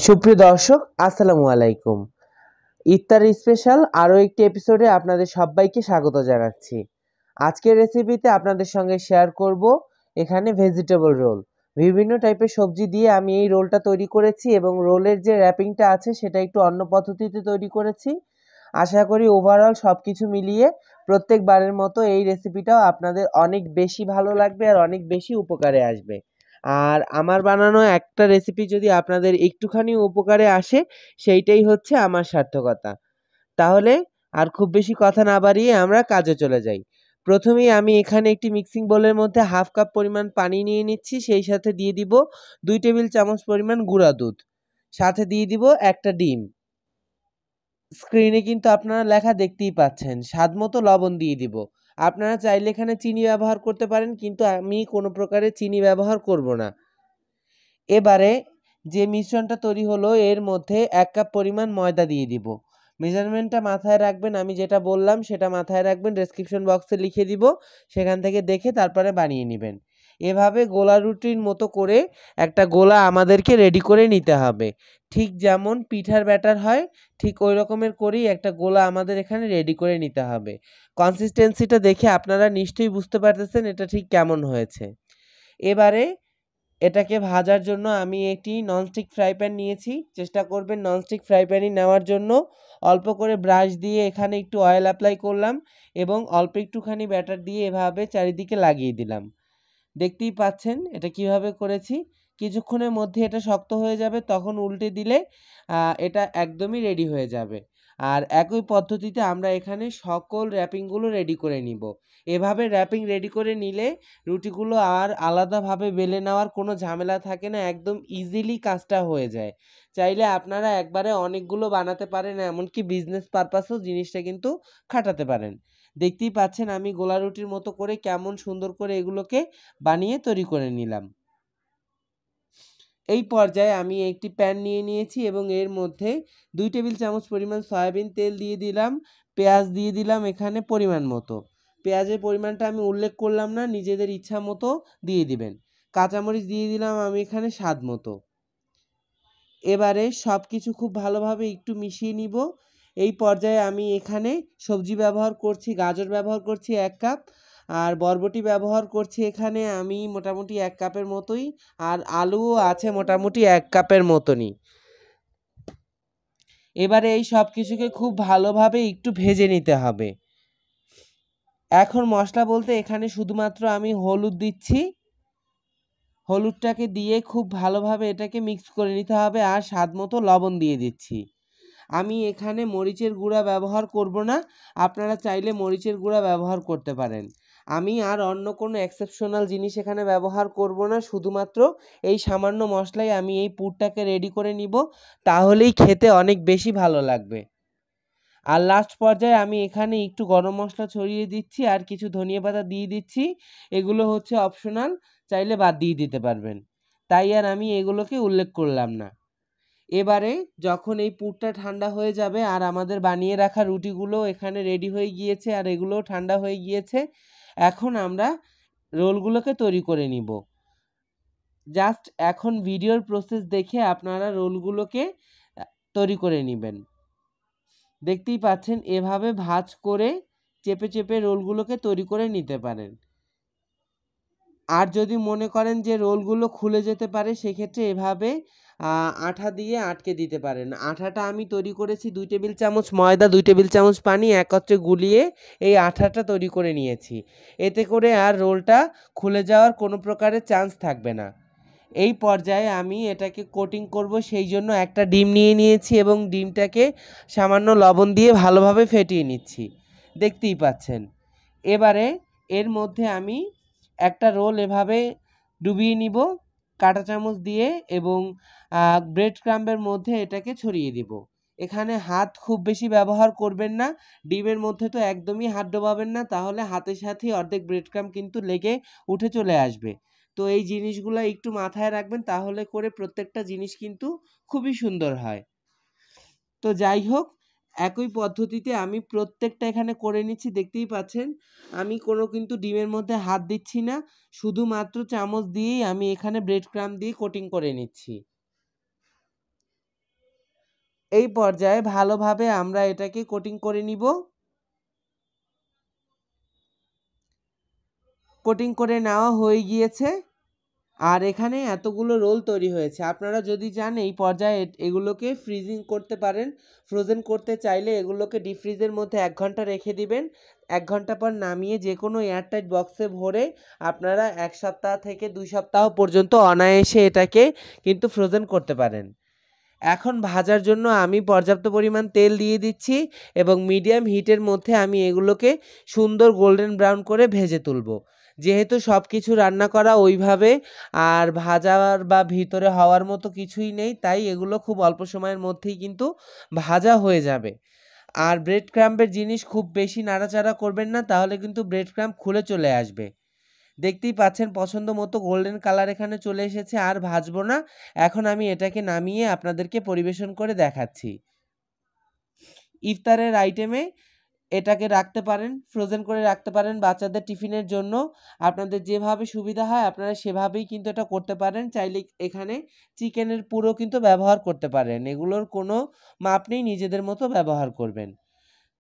সুপ্রিয় দর্শক, আসসালামু আলাইকুম। ইফতার স্পেশাল আরও একটি এপিসোডে আপনাদের সবাইকে স্বাগত জানাচ্ছি। আজকের রেসিপিতে আপনাদের সঙ্গে শেয়ার করব এখানে ভেজিটেবল রোল। বিভিন্ন টাইপের সবজি দিয়ে আমি এই রোলটা তৈরি করেছি এবং রোলের যে র্যাপিংটা আছে সেটা একটু অন্য পদ্ধতিতে তৈরি করেছি। আশা করি ওভারঅল সব কিছু মিলিয়ে প্রত্যেকবারের মতো এই রেসিপিটাও আপনাদের অনেক বেশি ভালো লাগবে আর অনেক বেশি উপকারে আসবে। আর আমার বানানো একটা রেসিপি যদি আপনাদের একটুখানি উপকারে আসে, সেইটাই হচ্ছে আমার সার্থকতা। তাহলে আর খুব বেশি কথা না বাড়িয়ে আমরা কাজে চলে যাই। প্রথমেই আমি এখানে একটি মিক্সিং বোলের মধ্যে 1/2 কাপ পরিমাণ পানি নিয়ে নিচ্ছি। সেই সাথে দিয়ে দিব 2 টেবিল চামচ পরিমাণ গুঁড়া দুধ। সাথে দিয়ে দিব একটা ডিম। স্ক্রিনে কিন্তু আপনারা লেখা দেখতেই পাচ্ছেন। স্বাদমতো লবণ দিয়ে দিব। আপনারা চাইলে এখানে চিনি ব্যবহার করতে পারেন, কিন্তু আমি কোনো প্রকারের চিনি ব্যবহার করব না। এবারে যে মিশ্রণটা তৈরি হলো এর মধ্যে 1 কাপ পরিমাণ ময়দা দিয়ে দিব। মেজারমেন্টটা মাথায় রাখবেন, আমি যেটা বললাম সেটা মাথায় রাখবেন, ডেসক্রিপশন বক্সে লিখে দিব, সেখান থেকে দেখে তারপরে বানিয়ে নেবেন। এভাবে গোলা রুটির মতো করে একটা গোলা আমাদেরকে রেডি করে নিতে হবে। ঠিক যেমন পিঠার ব্যাটার হয় ঠিক ওই রকমের করেই একটা গোলা আমাদের এখানে রেডি করে নিতে হবে। কনসিস্টেন্সিটা দেখে আপনারা নিশ্চয়ই বুঝতে পারতেছেন এটা ঠিক কেমন হয়েছে। এবারে এটাকে ভাজার জন্য আমি একটি ননস্টিক ফ্রাই প্যান নিয়েছি। চেষ্টা করবেন ননস্টিক ফ্রাই প্যানই নেওয়ার জন্য। অল্প করে ব্রাশ দিয়ে এখানে একটু অয়েল অ্যাপ্লাই করলাম এবং অল্প একটুখানি ব্যাটার দিয়ে এভাবে চারিদিকে লাগিয়ে দিলাম। দেখতেই পাচ্ছেন এটা কিভাবে করেছি। কিছুক্ষণের মধ্যে এটা শক্ত হয়ে যাবে, তখন উল্টে দিলে এটা একদমই রেডি হয়ে যাবে। আর একই পদ্ধতিতে আমরা এখানে সকল র্যাপিংগুলো রেডি করে নিব। এভাবে র্যাপিং রেডি করে নিলে রুটিগুলো আর আলাদাভাবে বেলে নেওয়ার কোনো ঝামেলা থাকে না, একদম ইজিলি কাজটা হয়ে যায়। চাইলে আপনারা একবারে অনেকগুলো বানাতে পারেন, এমনকি বিজনেস পারপাসেও জিনিসটা কিন্তু খাটাতে পারেন। দেখতেই পাচ্ছেন আমি গোলা রুটির মতো করে কেমন সুন্দর করে এগুলোকে বানিয়ে তৈরি করে নিলাম। এই পর্যায়ে আমি একটি প্যান নিয়ে নিয়েছি এবং এর মধ্যে 2 টেবিল চামচ পরিমাণ সয়াবিন তেল দিয়ে দিলাম। পেঁয়াজ দিয়ে দিলাম এখানে পরিমাণ মতো। পেঁয়াজের পরিমাণটা আমি উল্লেখ করলাম না, নিজেদের ইচ্ছা মতো দিয়ে দিবেন। কাঁচামরিচ দিয়ে দিলাম আমি এখানে স্বাদ মতো। এবারে সব কিছু খুব ভালোভাবে একটু মিশিয়ে নিব। এই পর্যায়ে আমি এখানে সবজি ব্যবহার করছি, গাজর ব্যবহার করছি 1 কাপ, আর বরবটি ব্যবহার করছি এখানে আমি মোটামুটি 1 কাপের মতোই, আর আলুও আছে মোটামুটি 1 কাপের মতনই। এবারে এই সব কিছুকে খুব ভালোভাবে একটু ভেজে নিতে হবে। এখন মশলা বলতে এখানে শুধুমাত্র আমি হলুদ দিচ্ছি। হলুদটাকে দিয়ে খুব ভালোভাবে এটাকে মিক্স করে নিতে হবে, আর স্বাদমতো লবণ দিয়ে দিচ্ছি। আমি এখানে মরিচের গুঁড়া ব্যবহার করব না, আপনারা চাইলে মরিচের গুঁড়া ব্যবহার করতে পারেন। আমি আর অন্য কোনো এক্সেপশনাল জিনিস এখানে ব্যবহার করব না, শুধুমাত্র এই সামান্য মশলাই আমি এই পুরটাকে রেডি করে নিব, তাহলেই খেতে অনেক বেশি ভালো লাগবে। আর লাস্ট পর্যায়ে আমি এখানে একটু গরম মশলা ছড়িয়ে দিচ্ছি আর কিছু ধনিয়া পাতা দিয়ে দিচ্ছি। এগুলো হচ্ছে অপশনাল, চাইলে বাদ দিয়ে দিতে পারবেন, তাই আর আমি এগুলোকে উল্লেখ করলাম না। এবারে যখন এই পুরটা ঠান্ডা হয়ে যাবে আর আমাদের বানিয়ে রাখা রুটিগুলো এখানে রেডি হয়ে গিয়েছে আর এগুলোও ঠান্ডা হয়ে গিয়েছে, এখন আমরা রোলগুলোকে তৈরি করে নিব। জাস্ট এখন ভিডিওর প্রসেস দেখে আপনারা রোলগুলোকে তৈরি করে নেবেন। দেখতেই পাচ্ছেন এভাবে ভাঁজ করে চেপে চেপে রোলগুলোকে তৈরি করে নিতে পারেন। আর যদি মনে করেন যে রোলগুলো খুলে যেতে পারে, সেক্ষেত্রে এভাবে আঠা দিয়ে আটকে দিতে পারেন। আঠাটা আমি তৈরি করেছি 2 টেবিল চামচ ময়দা, 2 টেবিল চামচ পানি একত্রে গুলিয়ে এই আঠাটা তৈরি করে নিয়েছি। এতে করে আর রোলটা খুলে যাওয়ার কোনো প্রকারের চান্স থাকবে না। এই পর্যায়ে আমি এটাকে কোটিং করব, সেই জন্য একটা ডিম নিয়ে নিয়েছি এবং ডিমটাকে সামান্য লবণ দিয়ে ভালোভাবে ফেটিয়ে নিচ্ছি। দেখতেই পাচ্ছেন। এবারে এর মধ্যে আমি একটা রোল এভাবে ডুবিয়ে নিব কাঁটা চামচ দিয়ে এবং ব্রেড ক্রাম্বের মধ্যে এটাকে ছড়িয়ে দিব। এখানে হাত খুব বেশি ব্যবহার করবেন না, ডিমের মধ্যে তো একদমই হাত ডোবাবেন না, তাহলে হাতের সাথেই অর্ধেক ব্রেড ক্রাম্ব কিন্তু লেগে উঠে চলে আসবে। তো এই জিনিসগুলো একটু মাথায় রাখবেন, তাহলে করে প্রত্যেকটা জিনিস কিন্তু খুবই সুন্দর হয়। তো যাই হোক, একই পদ্ধতিতে আমি প্রত্যেকটা এখানে করে নিচ্ছি। দেখতেই পাচ্ছেন আমি কোনো কিন্তু ডিমের মধ্যে হাত দিচ্ছি না, শুধুমাত্র চামচ দিয়েই আমি এখানে ব্রেড ক্রাম্ব দিয়ে কোটিং করে নিচ্ছি। এই পর্যায়ে ভালোভাবে আমরা এটাকে কোটিং করে নিব। কোটিং করে নেওয়া হয়ে গিয়েছে। আর এখানে এতগুলো রোল তৈরি হয়েছে। আপনারা যদি চান এই পর্যায়ে এগুলোকে ফ্রিজিং করতে পারেন। ফ্রোজেন করতে চাইলে এগুলোকে ডিপ ফ্রিজের মধ্যে 1 ঘন্টা রেখে দিবেন। 1 ঘন্টা পর নামিয়ে যে কোনো এয়ারটাইট বক্সে ভরে আপনারা 1 সপ্তাহ থেকে 2 সপ্তাহ পর্যন্ত অনায়াসে এটাকে কিন্তু ফ্রোজেন করতে পারেন। এখন ভাজার জন্য আমি পর্যাপ্ত পরিমাণ তেল দিয়ে দিচ্ছি এবং মিডিয়াম হিটের মধ্যে আমি এগুলোকে সুন্দর গোল্ডেন ব্রাউন করে ভেজে তুলব। যেহেতু সব কিছু রান্না করা ওইভাবে আর ভাজার বা ভিতরে হওয়ার মতো কিছুই নেই, তাই এগুলো খুব অল্প সময়ের মধ্যেই কিন্তু ভাজা হয়ে যাবে। আর ব্রেড ক্রাম্বের জিনিস খুব বেশি নাড়াচাড়া করবেন না, তাহলে কিন্তু ব্রেড ক্রাম্ব খুলে চলে আসবে। দেখতেই পাচ্ছেন পছন্দ মতো গোল্ডেন কালার এখানে চলে এসেছে। আর ভাজবো না, এখন আমি এটাকে নামিয়ে আপনাদেরকে পরিবেশন করে দেখাচ্ছি। ইফতারের আইটেমে এটাকে রাখতে পারেন, ফ্রোজেন করে রাখতে পারেন বাচ্চাদের টিফিনের জন্য। আপনাদের যেভাবে সুবিধা হয় আপনারা সেভাবেই কিন্তু এটা করতে পারেন। চাইলে এখানে চিকেনের পুরো কিন্তু ব্যবহার করতে পারেন, এগুলোর কোনো মাপ নেই, নিজেদের মতো ব্যবহার করবেন।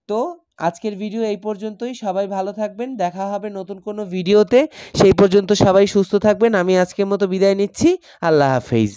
তো আজকের ভিডিও এই পর্যন্তই। সবাই ভালো থাকবেন, দেখা হবে নতুন কোনো ভিডিওতে। সেই পর্যন্ত সবাই সুস্থ থাকবেন। আমি আজকের মতো বিদায় নিচ্ছি। আল্লাহ হাফেজ।